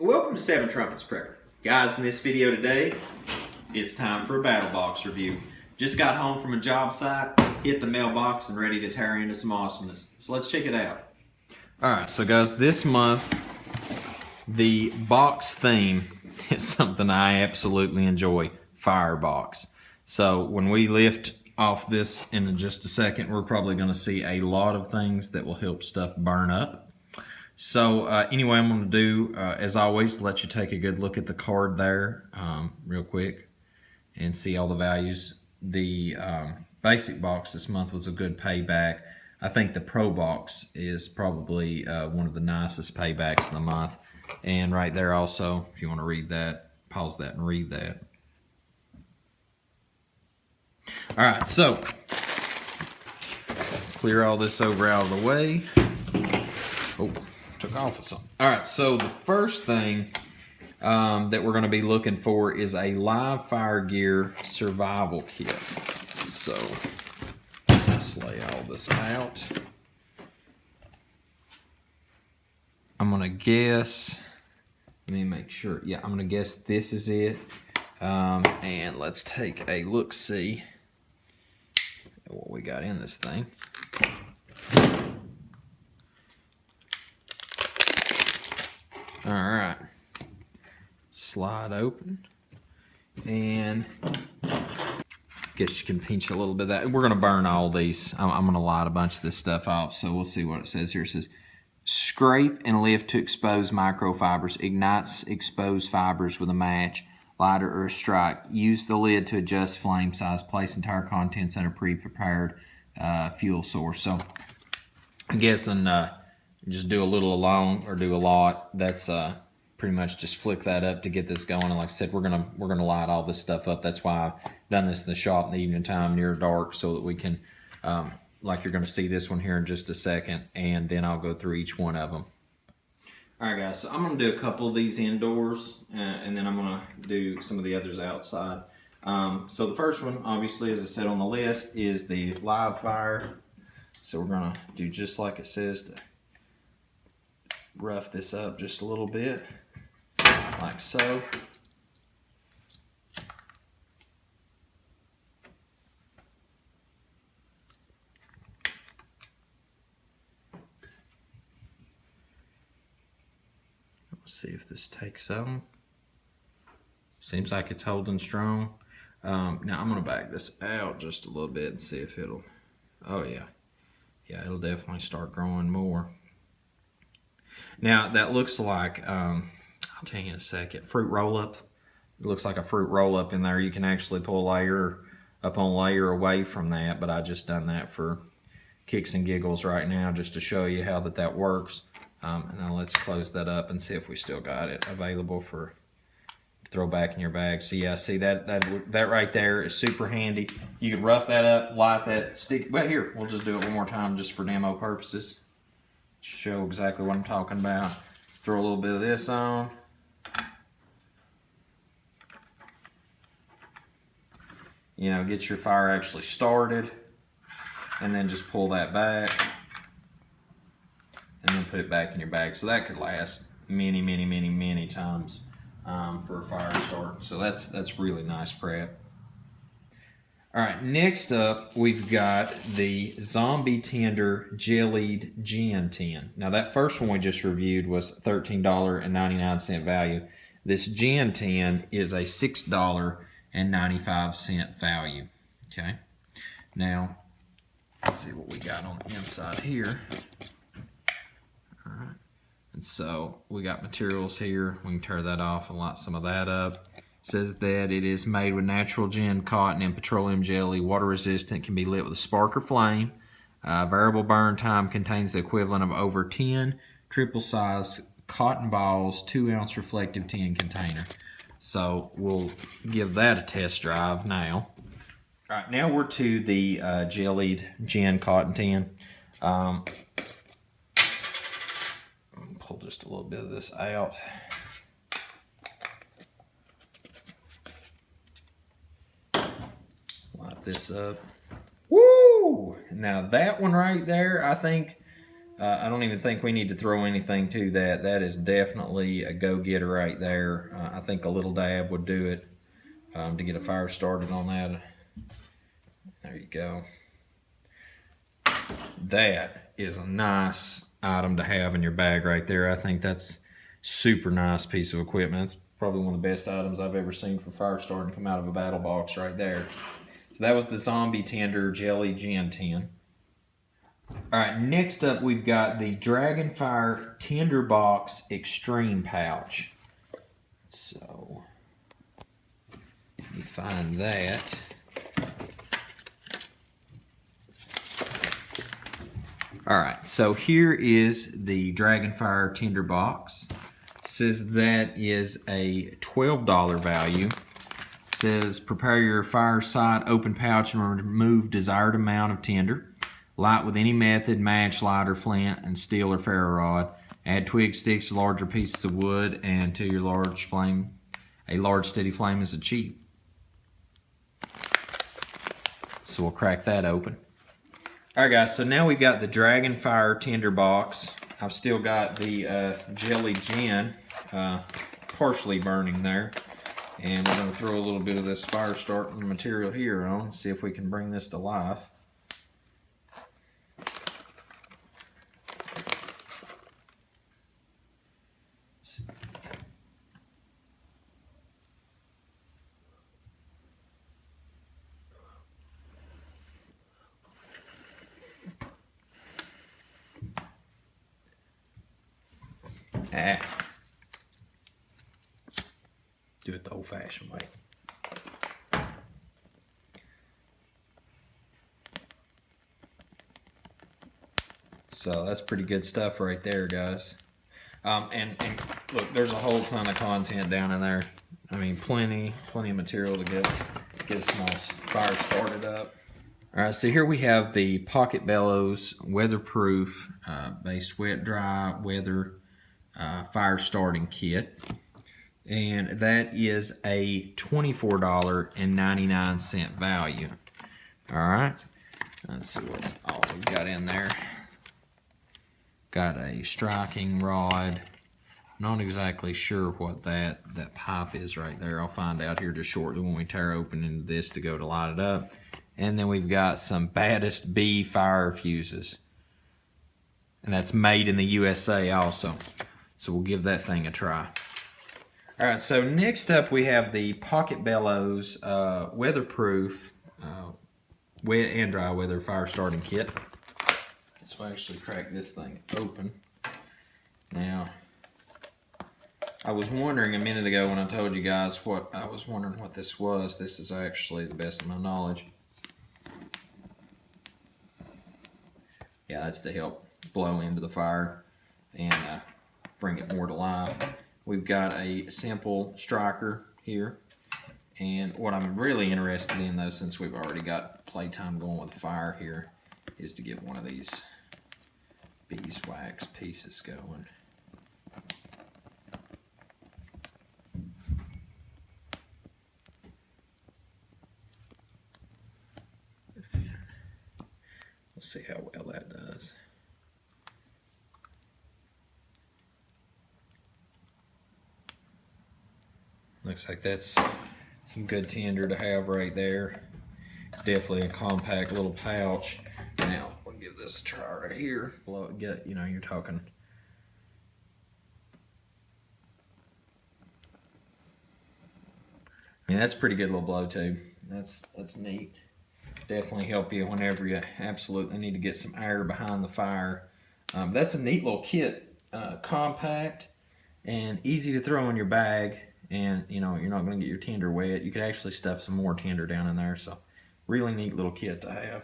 Welcome to Seven Trumpets Prepper. Guys, in this video today, it's time for a Battlbox review. Just got home from a job site, hit the mailbox, and ready to tear into some awesomeness. So let's check it out. Alright, so guys, this month, the box theme is something I absolutely enjoy, Firebox. So when we lift off this in just a second, we're probably going to see a lot of things that will help stuff burn up. So anyway, I'm going to do, as always, let you take a good look at the card there real quick and see all the values. The basic box this month was a good payback. I think the Pro box is probably one of the nicest paybacks of the month. And right there also, if you want to read that, pause that and read that. All right, so clear all this over out of the way. Oh. Took off with something. All right, so the first thing that we're going to be looking for is a live fire gear survival kit. So let's lay all this out. I'm going to guess, let me make sure. Yeah, I'm going to guess this is it. And let's take a look-see at what we got in this thing. All right, slide open, and guess you can pinch a little bit of that. We're gonna burn all these. I'm gonna light a bunch of this stuff off, so we'll see what it says here. It says, scrape and lift to expose microfibers, ignites exposed fibers with a match, lighter, or a strike. Use the lid to adjust flame size. Place entire contents in a pre-prepared fuel source. So I'm guessing just do a little alone or do a lot. That's pretty much just flick that up to get this going. And like I said, we're gonna light all this stuff up. That's why I've done this in the shop in the evening time near dark, so that we can, like you're gonna see this one here in just a second, and then I'll go through each one of them. All right, guys. So I'm gonna do a couple of these indoors, and then I'm gonna do some of the others outside. So the first one, obviously, as I said on the list, is the live fire. So we're gonna do just like it says to rough this up just a little bit, like so. Let's see if this takes on. Seems like it's holding strong. Now I'm gonna back this out just a little bit and see if it'll, oh yeah, it'll definitely start growing more. Now that looks like, I'll tell you in a second, fruit roll-up. It looks like a fruit roll-up in there. You can actually pull layer upon layer away from that, but I just done that for kicks and giggles right now just to show you how that works. And now let's close that up and see if we still got it available for to throw back in your bag. So yeah, see that right there is super handy. You can rough that up, light that, stick. Well, here, we'll just do it one more time just for demo purposes. Show exactly what I'm talking about. Throw a little bit of this on. You know, get your fire actually started, and then just pull that back, and then put it back in your bag. So that could last many, many, many, many times for a fire start. So that's really nice prep. All right, next up, we've got the Zombie Tender Jellied Gin Tin. Now, that first one we just reviewed was $13.99 value. This Gin Tin is a $6.95 value, okay? Now, let's see what we got on the inside here. All right, and so we got materials here. We can tear that off and light some of that up. Says that it is made with natural gin, cotton, and petroleum jelly, water resistant, can be lit with a spark or flame. Variable burn time, contains the equivalent of over 10 triple size cotton balls, 2-ounce reflective tin container. So we'll give that a test drive now. All right, now we're to the jellied gin cotton tin. Pull just a little bit of this out. Light this up. Woo! Now that one right there, I think I don't even think we need to throw anything to that. That is definitely a go-getter right there. I think a little dab would do it to get a fire started on that. There you go. That is a nice item to have in your bag right there. I think that's super nice piece of equipment. It's probably one of the best items I've ever seen for fire starting come out of a battle box right there. So that was the Zombie Tinder Jelly Gen 10. Alright, next up we've got the Dragonfire Tinderbox Extreme Pouch. So, let me find that. Alright, so here is the Dragonfire Tinderbox. It says that is a $12 value. It says prepare your fire site, open pouch, and remove desired amount of tinder. Light with any method, match, lighter, flint, and steel or ferro rod. Add twig sticks to larger pieces of wood, and until your large flame, a large steady flame is achieved. So we'll crack that open. Alright guys, so now we've got the Dragonfire Tinderbox. I've still got the Jelly Gen partially burning there. And we're going to throw a little bit of this fire starting material here on, see if we can bring this to life. Do it the old-fashioned way. So that's pretty good stuff right there, guys. And look, there's a whole ton of content down in there. I mean, plenty of material to get a small fire started up. All right, so here we have the Pocket Bellows weatherproof based wet dry weather fire starting kit. And that is a $24.99 value. All right, let's see what all we've got in there. Got a striking rod. Not exactly sure what that pipe is right there. I'll find out here just shortly when we tear open into this to go to light it up. And then we've got some Baddest Bee fire fuses. And that's made in the USA also. So we'll give that thing a try. Alright, so next up we have the Pocket Bellows weatherproof wet and dry weather fire starting kit. So I actually crack this thing open. Now, I was wondering a minute ago when I told you guys what this was. This is actually the best of my knowledge. Yeah, that's to help blow into the fire and bring it more to life. We've got a simple striker here. And what I'm really interested in, though, since we've already got playtime going with the fire here, is to get one of these beeswax pieces going. We'll see how well that does. Looks like that's some good tinder to have right there. Definitely a compact little pouch. Now we'll give this a try right here. Blow it, get, you know, you're talking. I mean, that's a pretty good little blow tube. That's neat. Definitely help you whenever you absolutely need to get some air behind the fire. That's a neat little kit. Compact and easy to throw in your bag. And you know, you're not going to get your tinder wet. You could actually stuff some more tinder down in there. So really neat little kit to have.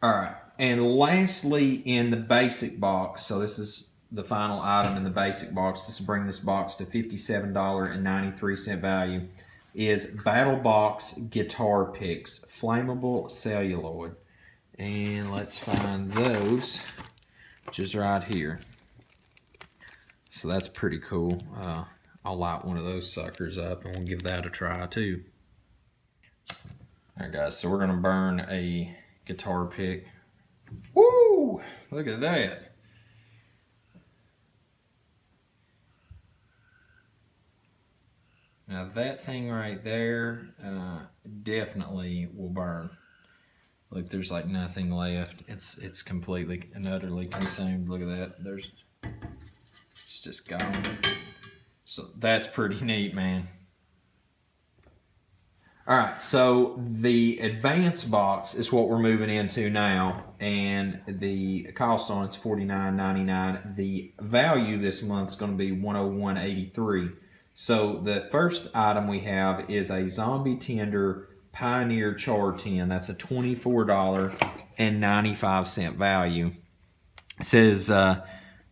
Alright, and lastly in the basic box, so this is the final item in the basic box, just to bring this box to $57.93 value, is Battlbox guitar picks, flammable celluloid. And let's find those, which is right here. So that's pretty cool. I'll light one of those suckers up and we'll give that a try too. Alright guys, so we're going to burn a guitar pick. Woo! look at that. Now that thing right there definitely will burn. Look, there's like nothing left. It's completely and utterly consumed. Look at that. It's just gone. So that's pretty neat, man. All right, so the advanced box is what we're moving into now, and the cost on it's $49.99. The value this month is going to be $101.83. So the first item we have is a Zombie Tender Pioneer Char tin. That's a $24.95 value. It says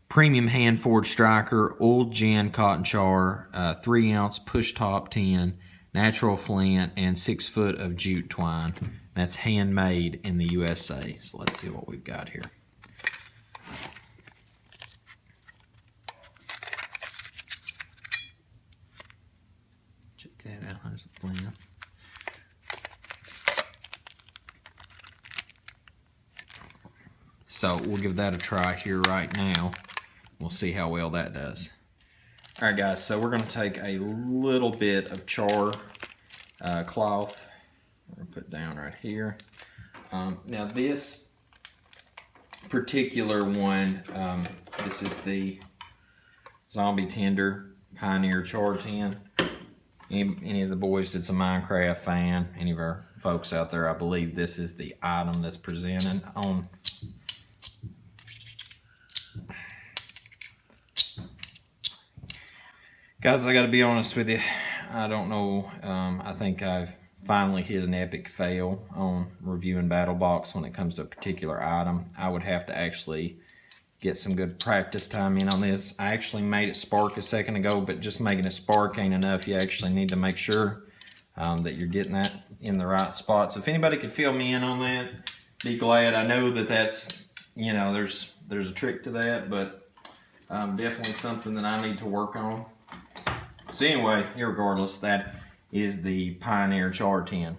premium hand forged striker, old gin cotton char, 3-ounce push top tin, natural flint, and 6 foot of jute twine. That's handmade in the USA. So let's see what we've got here. Check that out. There's the flint. So we'll give that a try here right now. We'll see how well that does. All right, guys, so we're going to take a little bit of char cloth. We're going to put it down right here. Now this particular one, this is the Zombie Tender Pioneer Char tin. Any of the boys that's a Minecraft fan, any of our folks out there, I believe this is the item that's presented on. Guys, I got to be honest with you. I don't know. I think I've finally hit an epic fail on reviewing Battlbox when it comes to a particular item. I would have to actually get some good practice time in on this. I actually made it spark a second ago, but just making it spark ain't enough. You actually need to make sure that you're getting that in the right spot. So if anybody could fill me in on that, be glad. I know that that's, you know, there's a trick to that, but definitely something that I need to work on. So anyway, irregardless, that is the Pioneer Char tin.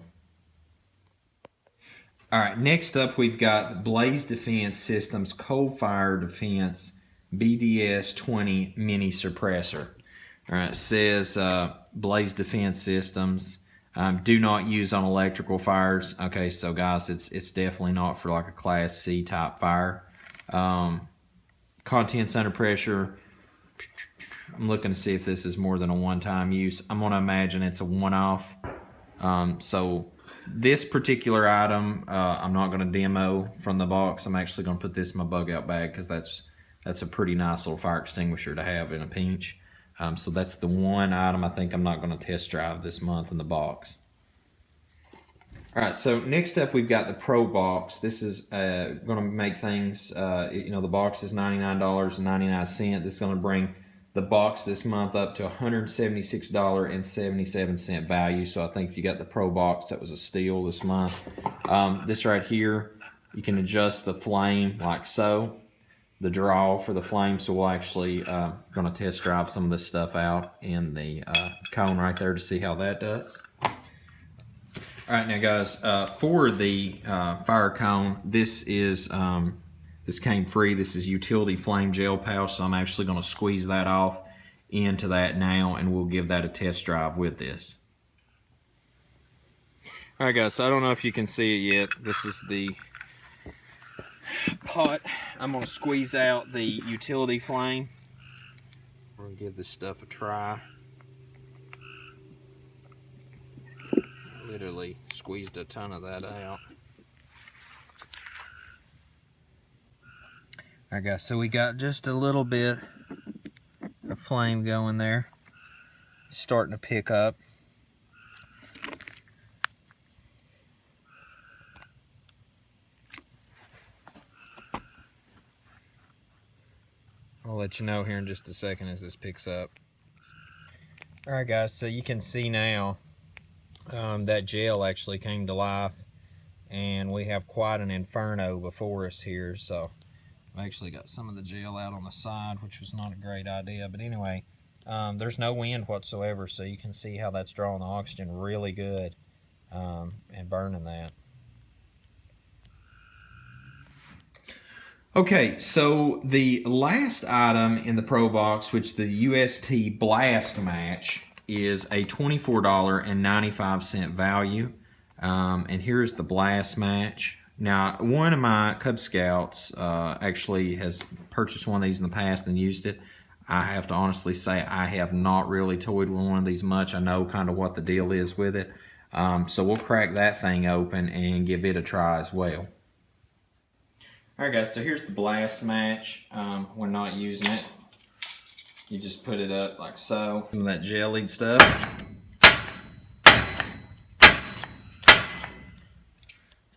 All right, next up we've got the Blaze Defense Systems Cold Fire Defense BDS 20 Mini Suppressor. All right, it says Blaze Defense Systems. Do not use on electrical fires. Okay, so guys, it's definitely not for like a Class C type fire. Contents under pressure. I'm looking to see if this is more than a one-time use. I'm going to imagine it's a one-off. So this particular item, I'm not going to demo from the box. I'm actually going to put this in my bug out bag because that's a pretty nice little fire extinguisher to have in a pinch. So that's the one item I think I'm not going to test drive this month in the box. All right, so next up we've got the Pro Box. This is going to make things, the box is $99.99. This is going to bring the box this month up to $176.77 value. So I think if you got the Pro Box, that was a steal this month. This right here, you can adjust the flame like so, the draw for the flame. So we'll actually going to test drive some of this stuff out in the cone right there to see how that does. All right, now guys, for the fire cone, this is this came free. This is utility flame gel pouch, so I'm actually going to squeeze that off into that now, and we'll give that a test drive with this. All right, guys, so I don't know if you can see it yet. This is the pot. I'm going to squeeze out the utility flame. We're going to give this stuff a try. Literally squeezed a ton of that out. Alright guys, so we got just a little bit of flame going there. It's starting to pick up. I'll let you know here in just a second as this picks up. Alright guys, so you can see now that gel actually came to life, and we have quite an inferno before us here. So I actually got some of the gel out on the side, which was not a great idea, but anyway, there's no wind whatsoever, so you can see how that's drawing the oxygen really good and burning that. Okay, so the last item in the Pro Box, which the UST Blast Match, is a $24.95 value. And here's the Blast Match. Now, one of my Cub Scouts actually has purchased one of these in the past and used it. I have to honestly say I have not really toyed with one of these much. I know kind of what the deal is with it. So we'll crack that thing open and give it a try as well. Alright guys, so here's the Blast Match. When not using it, you just put it up like so. Some of that jellied stuff.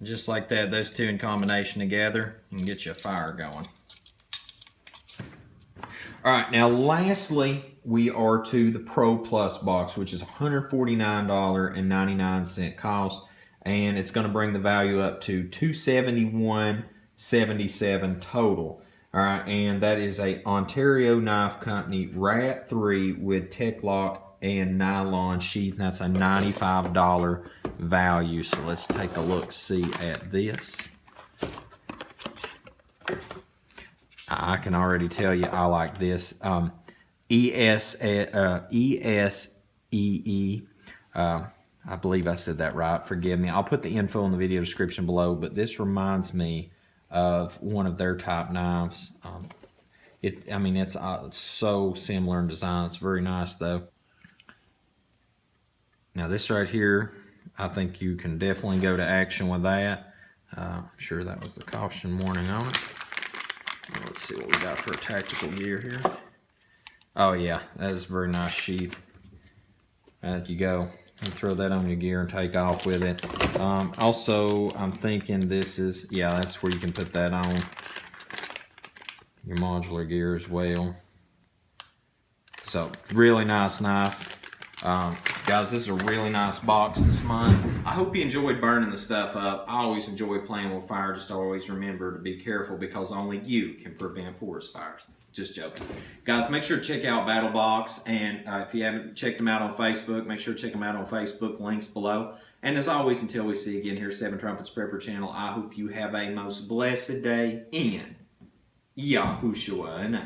Just like that, those two in combination together can get you a fire going. Alright, now lastly, we are to the Pro Plus box, which is $149.99 cost, and it's going to bring the value up to $271.77 total. Alright, and that is a Ontario Knife Company Rat 3 with Tech-Lock and nylon sheath, and that's a $95 value. So let's take a look-see at this. I can already tell you I like this. ESEE. I believe I said that right. Forgive me. I'll put the info in the video description below, but this reminds me of one of their type knives. It's so similar in design. It's very nice though. Now this right here, I think you can definitely go to action with that. I'm sure that was the caution warning on it. Let's see what we got for a tactical gear here. Oh yeah, that is a very nice sheath. There you go. And throw that on your gear and take off with it. Also, I'm thinking this is, yeah, that's where you can put that on your modular gear as well. So, really nice knife. Guys, this is a really nice box this month. I hope you enjoyed burning the stuff up. I always enjoy playing with fire. Just always remember to be careful because only you can prevent forest fires. Just joking. Guys, make sure to check out Battlbox, and if you haven't checked them out on Facebook, make sure to check them out on Facebook. Links below. And as always, until we see you again here, Seven Trumpets Prepper Channel, I hope you have a most blessed day in Yahushua.